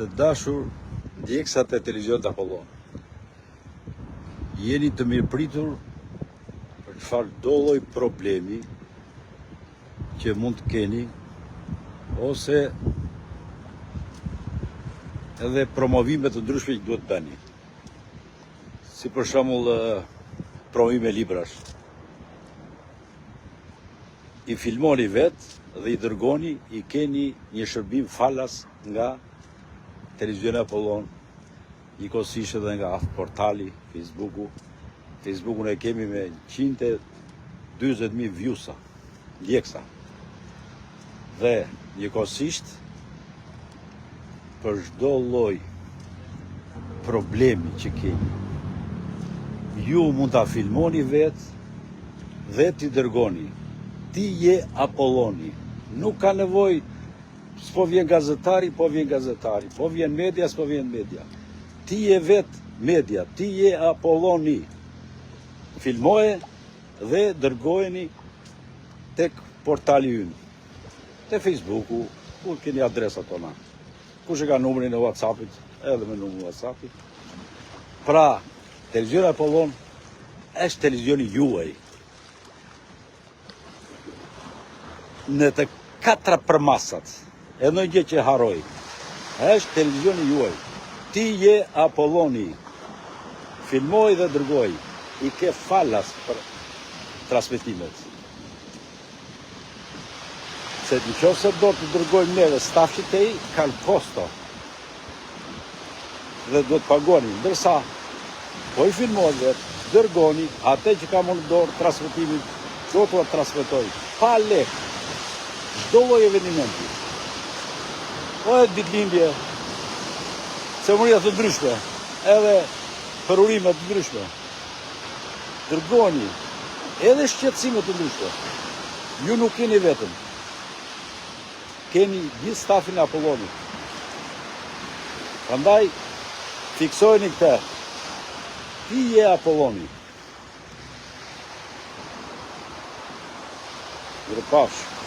Të dashur ndjekësat e televizionit Apollon, jeni të mirëpritur për çfarë do lloj problemi që mund të keni ose edhe promovime të ndryshme që duhet bëni. Si për shembull promovime librash. I filmoni vetë dhe i dërgoni, i keni një shërbim falas nga televizioni Apollon, njëkohësisht edhe nga portali Facebooku. Facebookun e kemi me 140.000 viewsa, ndjeksa. Dhe njëkohësisht për çdo lloj problemi që keni, ju mund ta filmoni vetë dhe t'i dërgoni. Ti je Apolloni. Nuk ka nevojë, s'po vjen gazetari, po vjen gazetari, po vjen media, s'po vjen media. Ti je vetë media, ti je Apolloni. Filmoje dhe dërgojeni tek portali ynë, te Facebooku, ku keni adresat tona. Kush e ka numrin e WhatsAppit, edhe me numrin e WhatsAppit. Pra, televizioni Apollon është televizioni juaj. Në të katra përmasat, e në gjë që haroj, është televizioni juaj. Ti je Apolloni. Filmoj dhe dërgoj. I ke falas për transmitimet. Se në qoftë se do të dërgojmë neve stafqit e i, kanë kosto. Dhe do të pagoni. Ndërsa, po i filmoj vetë, dërgoni, atë që ka më në dorë transmitimin, do të transmetoj. Pa lek. Çdo lloj evenimenti. Po e ditëlindje, ceremonia të ndryshme, edhe përurime të ndryshme. Dërgoni, edhe shqetësime të ndryshme. Ju nuk keni vetëm. Keni gjithë stafin e Apollonit. Prandaj, fiksojeni këtë. Ti je Apolloni. Mirupafsh.